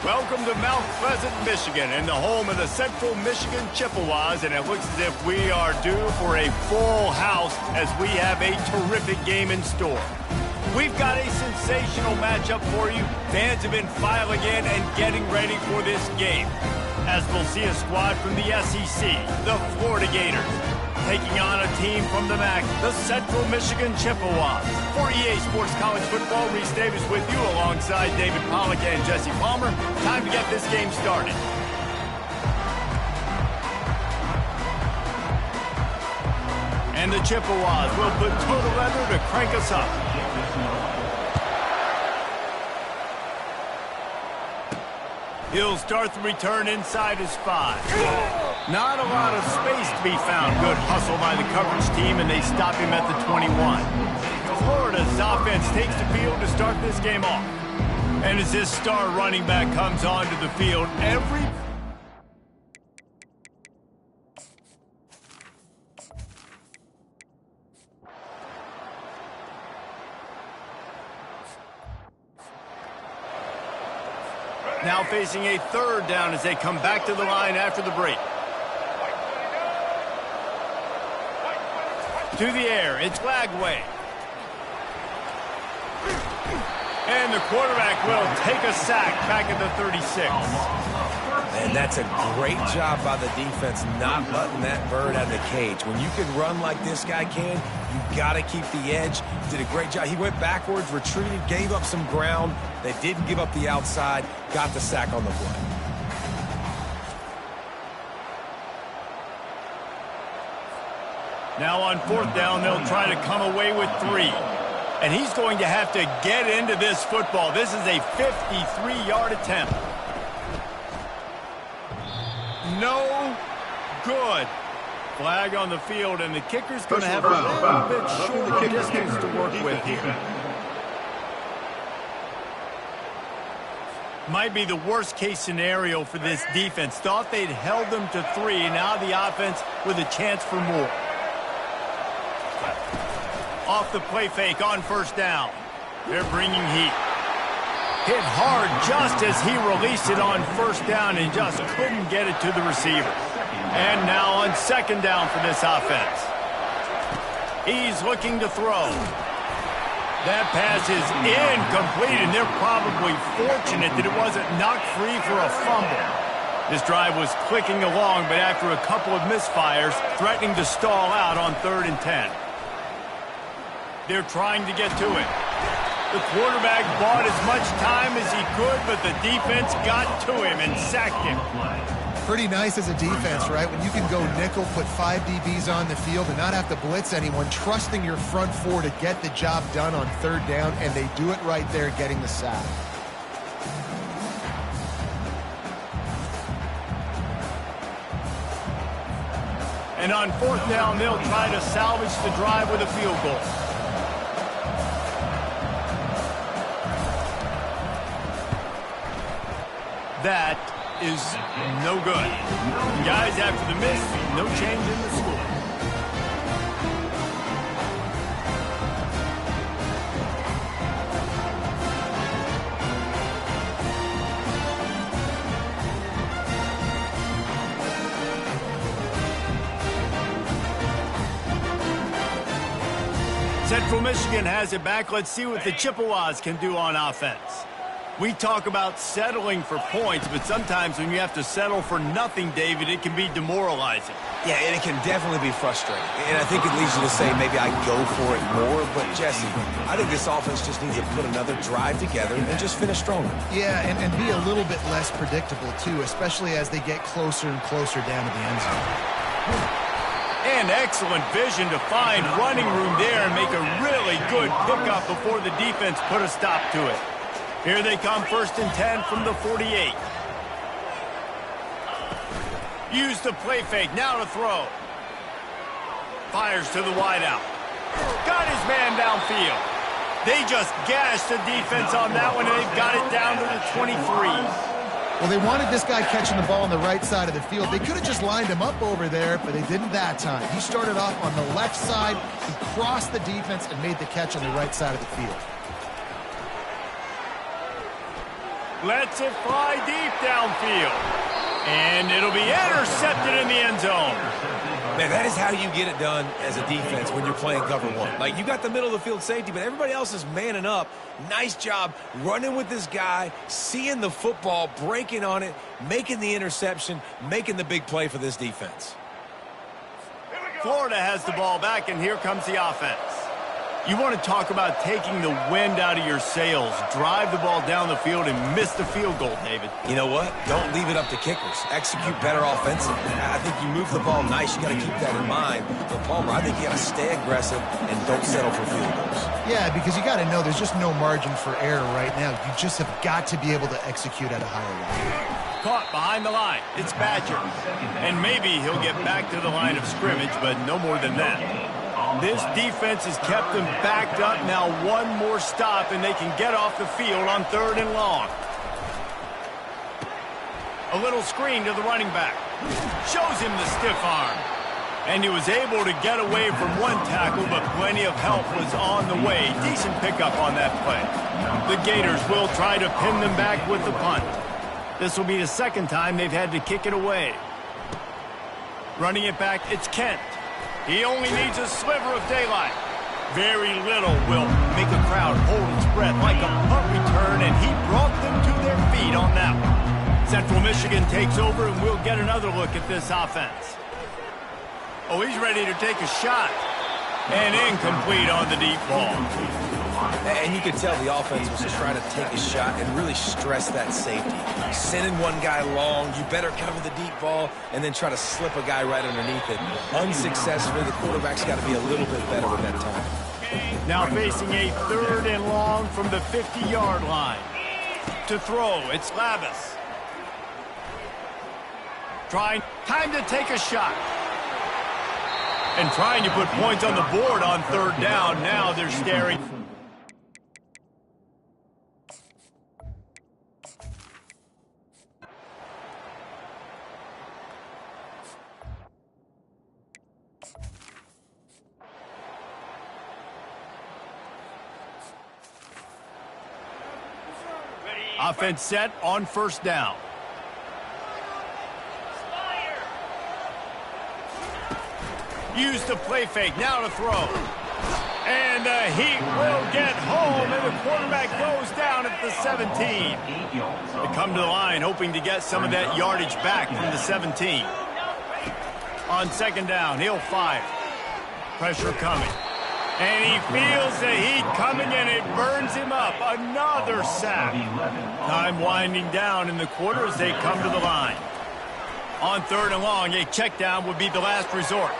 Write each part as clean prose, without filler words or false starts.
Welcome to Mount Pleasant, Michigan, and the home of the Central Michigan Chippewas, and it looks as if we are due for a full house as we have a terrific game in store. We've got a sensational matchup for you. Fans have been filing in and getting ready for this game, as we'll see a squad from the SEC, the Florida Gators, taking on a team from the MAC, the Central Michigan Chippewas. For EA Sports College Football, Reese Davis with you alongside David Pollack and Jesse Palmer. Time to get this game started. And the Chippewas will put total leather to crank us up. He'll start the return inside his 5. Not a lot of space to be found. Good hustle by the coverage team, and they stop him at the 21. Florida's offense takes the field to start this game off. And as this star running back comes onto the field, now facing a third down as they come back to the line after the break. To the air, it's Lagway. And the quarterback will take a sack back at the 36. And that's a great job by the defense not letting that bird out of the cage. When you can run like this guy can, you got to keep the edge. Did a great job. He went backwards, retreated, gave up some ground. They didn't give up the outside, got the sack on the play. Now on fourth down, they'll try to come away with 3. And he's going to have to get into this football. This is a 53-yard attempt. No good. Flag on the field, and the kicker's going to have a little bit shorter distance to work with here. Might be the worst-case scenario for this defense. Thought they'd held them to 3, and now the offense with a chance for more. Off the play fake on first down. They're bringing heat. Hit hard just as he released it on first down and just couldn't get it to the receiver. And now on second down for this offense. He's looking to throw. That pass is incomplete, and they're probably fortunate that it wasn't knocked free for a fumble. This drive was clicking along, but after a couple of misfires, threatening to stall out on 3rd and 10. They're trying to get to it. The quarterback bought as much time as he could, but the defense got to him and sacked him. Pretty nice as a defense, right? When you can go nickel, put 5 DBs on the field and not have to blitz anyone, trusting your front 4 to get the job done on 3rd down, and they do it right there, getting the sack. And on 4th down, they'll try to salvage the drive with a field goal. That is no good. Guys, after the miss, no change in the score. Central Michigan has it back. Let's see what the Chippewas can do on offense. We talk about settling for points, but sometimes when you have to settle for nothing, David, it can be demoralizing. Yeah, and it can definitely be frustrating. And I think it leads you to say maybe I go for it more. But, Jesse, I think this offense just needs to put another drive together and just finish stronger. Yeah, and be a little bit less predictable, too, especially as they get closer and closer down to the end zone. And excellent vision to find running room there and make a really good pickup before the defense put a stop to it. Here they come, 1st and 10 from the 48. Use the play fake, now to throw. Fires to the wideout. Got his man downfield. They just gashed the defense on that one, and they've got it down to the 23. Well, they wanted this guy catching the ball on the right side of the field. They could have just lined him up over there, but they didn't that time. He started off on the left side. He crossed the defense and made the catch on the right side of the field. Lets it fly deep downfield. And it'll be intercepted in the end zone. Man, that is how you get it done as a defense when you're playing cover one. Like, you got the middle of the field safety, but everybody else is manning up. Nice job running with this guy, seeing the football, breaking on it, making the interception, making the big play for this defense. Florida has the ball back, and here comes the offense. You want to talk about taking the wind out of your sails. Drive the ball down the field and miss the field goal, David. You know what? Don't leave it up to kickers. Execute better offensively. I think you move the ball nice. You got to keep that in mind. But Palmer, I think you got to stay aggressive and don't settle for field goals. Yeah, because you got to know there's just no margin for error right now. You just have got to be able to execute at a higher level. Caught behind the line. It's Badger. And maybe he'll get back to the line of scrimmage, but no more than that. This defense has kept them backed up. Now one more stop, and they can get off the field on 3rd and long. A little screen to the running back. Shows him the stiff arm. And he was able to get away from one tackle, but plenty of help was on the way. Decent pickup on that play. The Gators will try to pin them back with the punt. This will be the second time they've had to kick it away. Running it back, it's Kent. He only needs a sliver of daylight. Very little will make a crowd hold its breath like a punt return, and he brought them to their feet on that one. Central Michigan takes over, and we'll get another look at this offense. Oh, he's ready to take a shot. And incomplete on the deep ball. And you could tell the offense was just trying to take a shot and really stress that safety. Sending one guy long, you better cover the deep ball, and then try to slip a guy right underneath it. Unsuccessfully, the quarterback's got to be a little bit better with that time. Now facing a 3rd and long from the 50-yard line. To throw, it's Lavis. Time to take a shot. And trying to put points on the board on 3rd down. Now they're staring. Offense set on 1st down. Use the play fake, now to throw. And the Heat will get home, and the quarterback goes down at the 17. They come to the line hoping to get some of that yardage back from the 17. On 2nd down, he'll fire. Pressure coming. And he feels the heat coming, and it burns him up. Another sack. Time winding down in the quarter as they come to the line. On 3rd and long, a check down would be the last resort.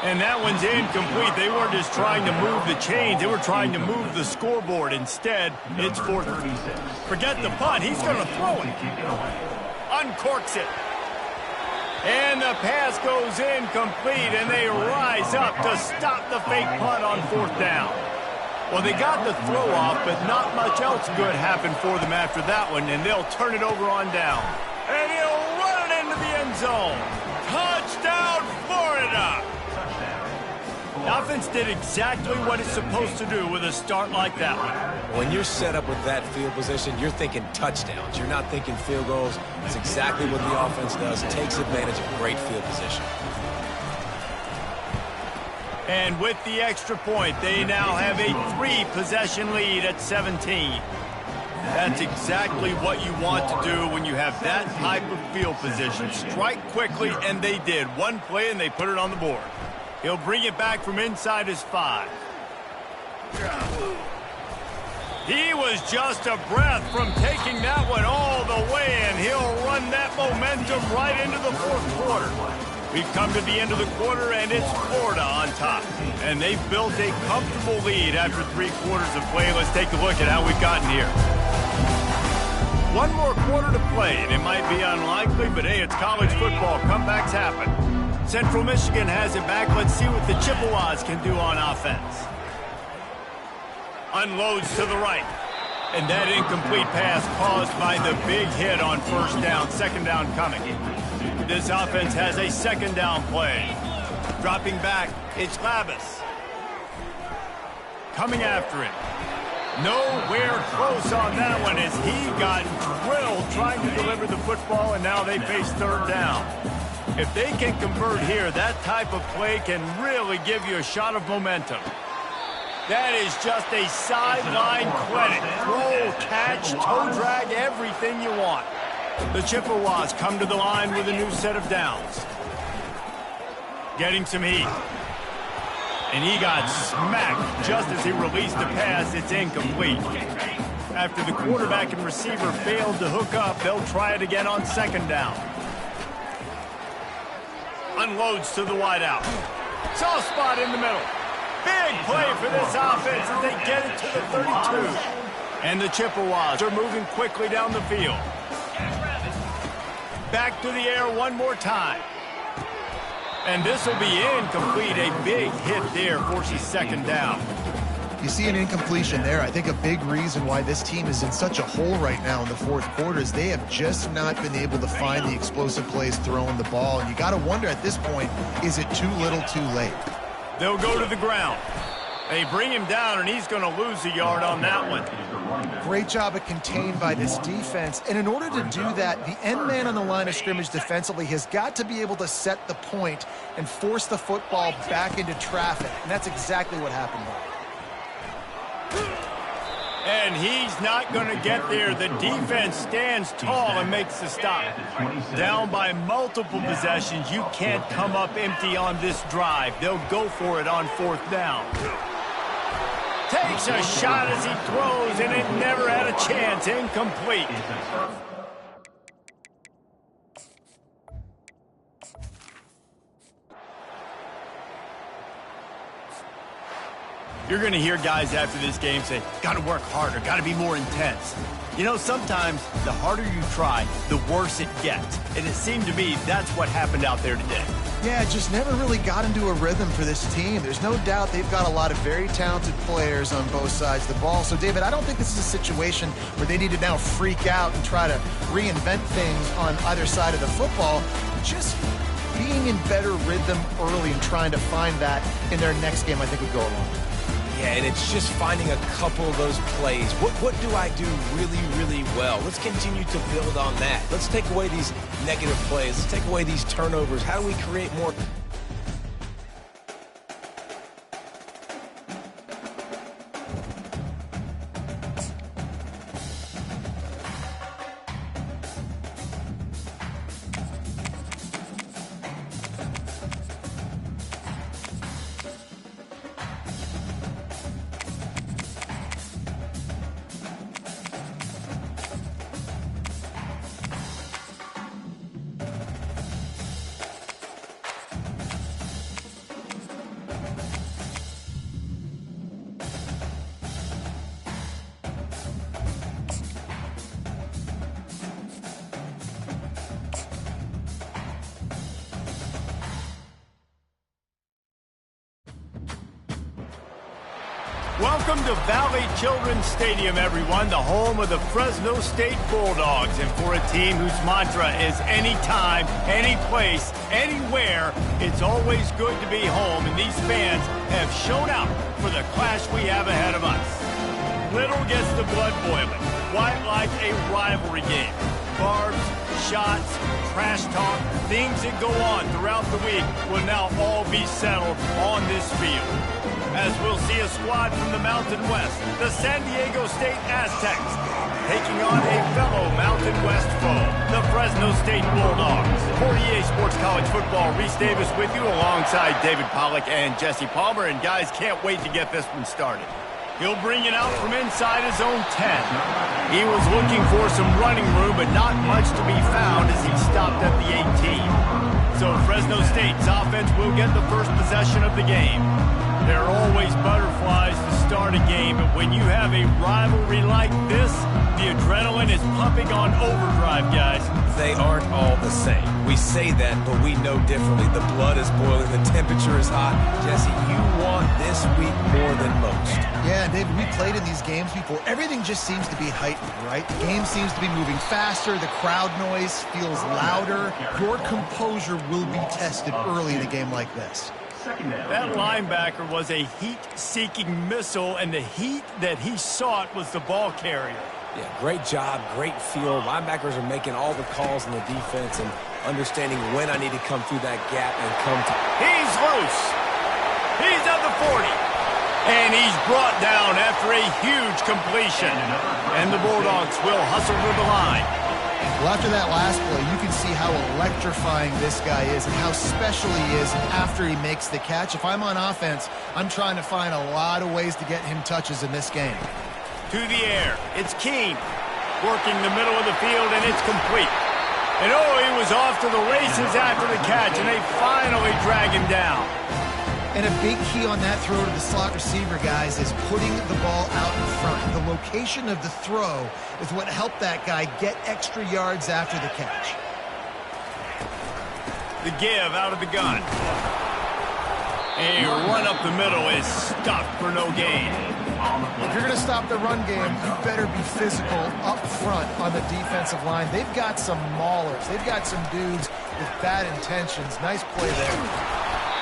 And that one's incomplete. They weren't just trying to move the chains. They were trying to move the scoreboard. Instead, it's 4th. Forget the punt. He's going to throw it. Uncorks it. And the pass goes incomplete, and they rise up to stop the fake punt on 4th down. Well, they got the throw off, but not much else good happened for them after that one, and they'll turn it over on down. And he'll run it into the end zone. Touchdown, Florida! The offense did exactly what it's supposed to do with a start like that one. When you're set up with that field position, you're thinking touchdowns. You're not thinking field goals. It's exactly what the offense does. Takes advantage of great field position. And with the extra point, they now have a 3-possession lead at 17. That's exactly what you want to do when you have that type of field position. Strike quickly, and they did. One play, and they put it on the board. He'll bring it back from inside his 5. He was just a breath from taking that one all the way, and he'll run that momentum right into the 4th quarter. We've come to the end of the quarter, and it's Florida on top. And they've built a comfortable lead after 3 quarters of play. Let's take a look at how we've gotten here. One more quarter to play, and it might be unlikely, but hey, it's college football. Comebacks happen. Central Michigan has it back. Let's see what the Chippewas can do on offense. Unloads to the right. And that incomplete pass caused by the big hit on 1st down. 2nd down coming. This offense has a 2nd down play. Dropping back, it's Lavis. Coming after him. Nowhere close on that one as he got drilled trying to deliver the football, and now they face third down. If they can convert here, that type of play can really give you a shot of momentum. That is just a sideline clinic. Throw, catch, toe drag, everything you want. The Chippewas come to the line with a new set of downs. Getting some heat. And he got smacked just as he released the pass. It's incomplete. After the quarterback and receiver failed to hook up, they'll try it again on second down. Unloads to the wideout. Soft spot in the middle. Big play for this offense as they get it to the 32. And the Chippewas are moving quickly down the field. Back to the air one more time. And this will be incomplete. A big hit there forces second down. You see an incompletion there. I think a big reason why this team is in such a hole right now in the fourth quarter is they have just not been able to find the explosive plays throwing the ball. And you got to wonder at this point, is it too little too late? They'll go to the ground. They bring him down, and he's going to lose a yard on that one. Great job of contained by this defense. And in order to do that, the end man on the line of scrimmage defensively has got to be able to set the point and force the football back into traffic. And that's exactly what happened there. And he's not going to get there. The defense stands tall and makes the stop. Down by multiple possessions, you can't come up empty on this drive. They'll go for it on fourth down. Takes a shot as he throws, and it never had a chance. Incomplete. You're going to hear guys after this game say, got to work harder, got to be more intense. You know, sometimes the harder you try, the worse it gets. And it seemed to me that's what happened out there today. Yeah, it just never really got into a rhythm for this team. There's no doubt they've got a lot of very talented players on both sides of the ball. So, David, I don't think this is a situation where they need to now freak out and try to reinvent things on either side of the football. Just being in better rhythm early and trying to find that in their next game, I think, would go a long way. Yeah, and it's just finding a couple of those plays. What do I do really, really well? Let's continue to build on that. Let's take away these negative plays. Let's take away these turnovers. How do we create more? Welcome to Valley Children's Stadium, everyone, the home of the Fresno State Bulldogs. And for a team whose mantra is anytime, any place, anywhere, it's always good to be home. And these fans have shown out for the clash we have ahead of us. Little gets the blood boiling, quite like a rivalry game. Barbs, shots, trash talk, things that go on throughout the week will now all be settled on this field. As we'll see a squad from the Mountain West, the San Diego State Aztecs, taking on a fellow Mountain West foe, the Fresno State Bulldogs. For EA Sports College Football, Reese Davis with you alongside David Pollack and Jesse Palmer. And guys, can't wait to get this one started. He'll bring it out from inside his own 10. He was looking for some running room, but not much to be found as he stopped at the 18. So Fresno State's offense will get the first possession of the game. There are always butterflies to start a game, but when you have a rivalry like this, the adrenaline is pumping on overdrive, guys. They aren't all the same. We say that, but we know differently. The blood is boiling. The temperature is hot. Jesse, you want this week more than most. Yeah, David, we played in these games before. Everything just seems to be heightened, right? The game seems to be moving faster. The crowd noise feels louder. Your composure will be tested early in a game like this. That linebacker was a heat-seeking missile, and the heat that he sought was the ball carrier. Yeah, great job, great feel. Linebackers are making all the calls in the defense and understanding when I need to come through that gap and come to... He's loose. He's at the 40. And he's brought down after a huge completion. And the Bulldogs will hustle to the line. Well, after that last play, you can see how electrifying this guy is and how special he is after he makes the catch. If I'm on offense, I'm trying to find a lot of ways to get him touches in this game. To the air, it's Keene. Working the middle of the field, and it's complete. And oh, he was off to the races after the catch, and they finally drag him down. And a big key on that throw to the slot receiver, guys, is putting the ball out in front. The location of the throw is what helped that guy get extra yards after the catch. The give out of the gun. A run up the middle is stuck for no gain. If you're going to stop the run game, you better be physical up front on the defensive line. They've got some maulers. They've got some dudes with bad intentions. Nice play there.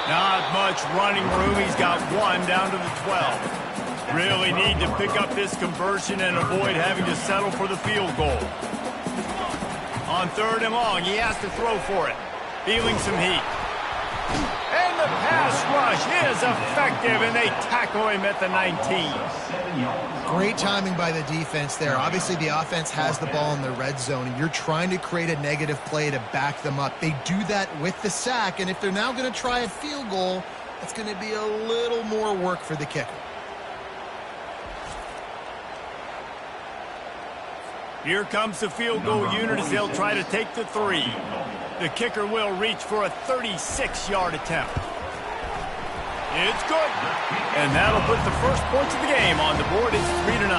Not much running room. He's got one down to the 12. Really need to pick up this conversion and avoid having to settle for the field goal. On 3rd and long, he has to throw for it. Feeling some heat. And the pass rush is effective, and they tackle him at the 19. Great timing by the defense there. Obviously, the offense has the ball in the red zone, and you're trying to create a negative play to back them up. They do that with the sack, and if they're now going to try a field goal, it's going to be a little more work for the kicker. Here comes the field goal unit as they'll try to take the 3. The kicker will reach for a 36-yard attempt. It's good. And that'll put the first points of the game on the board. It's 3-0.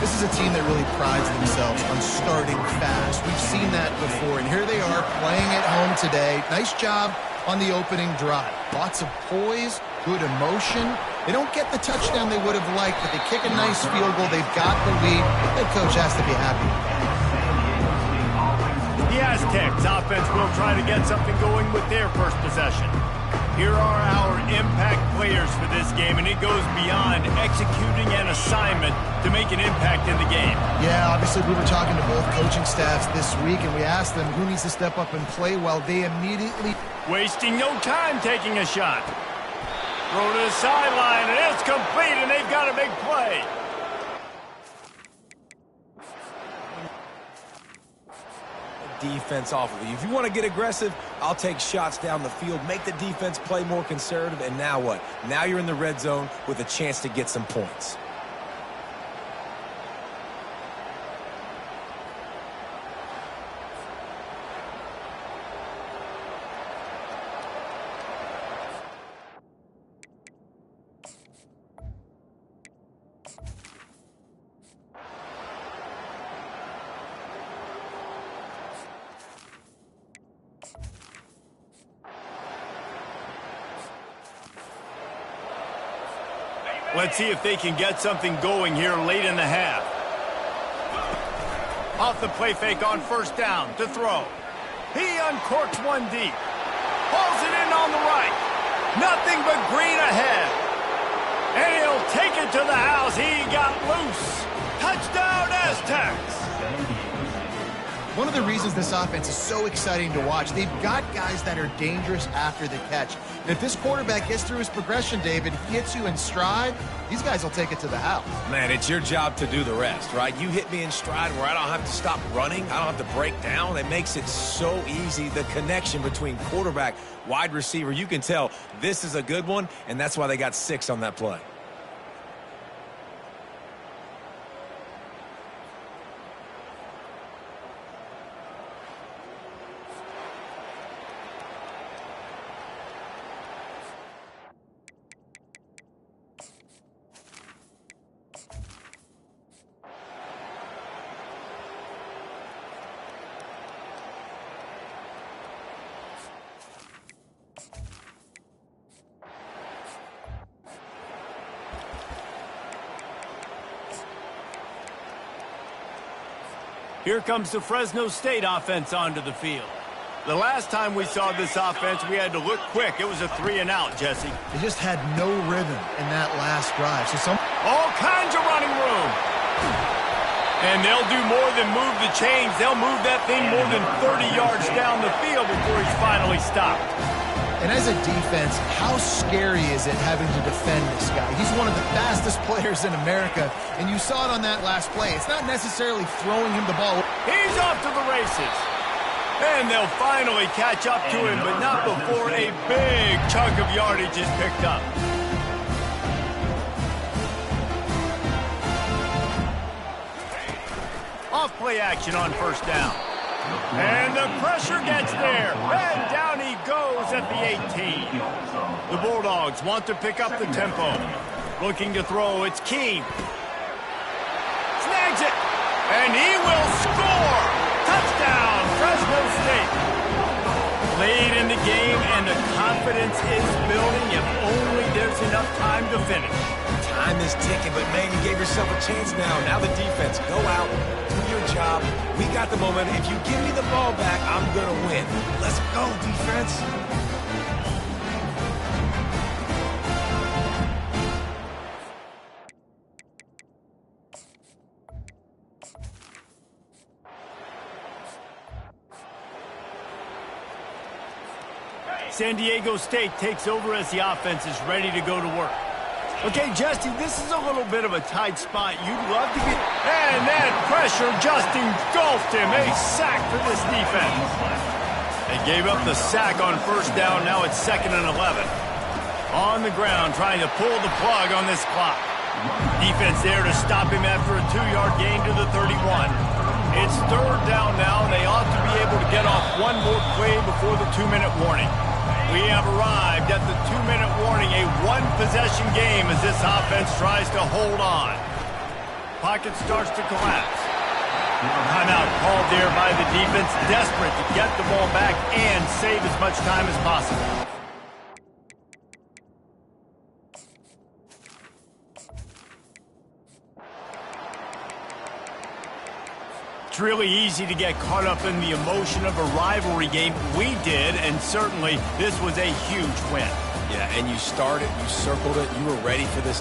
This is a team that really prides themselves on starting fast. We've seen that before, and here they are playing at home today. Nice job on the opening drive. Lots of poise, good emotion. They don't get the touchdown they would have liked, but they kick a nice field goal. They've got the lead. Head coach has to be happy. The Aztecs offense will try to get something going with their first possession. Here are our impact players for this game, and it goes beyond executing an assignment to make an impact in the game. Yeah, obviously we were talking to both coaching staffs this week, and we asked them who needs to step up and play well. They immediately... Wasting no time taking a shot. Throw to the sideline, and it's complete, and they've got a big play. Defense off of you. If you want to get aggressive, I'll take shots down the field, make the defense play more conservative, and now what? Now you're in the red zone with a chance to get some points. Let's see if they can get something going here late in the half. Off the play fake on 1st down to throw. He uncorks one deep. Pulls it in on the right. Nothing but green ahead. And he'll take it to the house. He got loose. Touchdown, Aztecs. One of the reasons this offense is so exciting to watch, they've got guys that are dangerous after the catch. And if this quarterback gets through his progression, David, he hits you in stride, these guys will take it to the house. Man, it's your job to do the rest, right? You hit me in stride where I don't have to stop running. I don't have to break down. It makes it so easy. The connection between quarterback, wide receiver, you can tell this is a good one, and that's why they got 6 on that play. Here comes the Fresno State offense onto the field. The last time we saw this offense, we had to look quick. It was a 3-and-out, Jesse. They just had no rhythm in that last drive. So all kinds of running room. And they'll do more than move the chains. They'll move that thing more than 30 yards down the field before he's finally stopped. And as a defense, how scary is it having to defend this guy? He's one of the fastest players in America, and you saw it on that last play. It's not necessarily throwing him the ball. He's off to the races. And they'll finally catch up to him, but not before a big chunk of yardage is picked up. Off-play action on first down. And the pressure gets there. And down he goes at the 18. The Bulldogs want to pick up the tempo. Looking to throw, it's Keene. Snags it. And he will score. Touchdown, Fresno State. Late in the game, and the confidence is building if only there's enough time to finish. Time is ticking, but man, you gave yourself a chance now. Now the defense, go out, do your job. We got the momentum. If you give me the ball back, I'm going to win. Let's go, defense. San Diego State takes over as the offense is ready to go to work. Okay, Jesse, this is a little bit of a tight spot. You'd love to get... And that pressure just engulfed him. A sack for this defense. They gave up the sack on first down. Now it's 2nd and 11. On the ground, trying to pull the plug on this clock. Defense there to stop him after a 2-yard gain to the 31. It's 3rd down now. They ought to be able to get off one more play before the 2-minute warning. We have arrived at the 2-minute warning, a one-possession game as this offense tries to hold on. Pocket starts to collapse. Timeout called there by the defense, desperate to get the ball back and save as much time as possible. It's really easy to get caught up in the emotion of a rivalry game. We did, and certainly this was a huge win. Yeah, and you started, you circled it, you were ready for this team.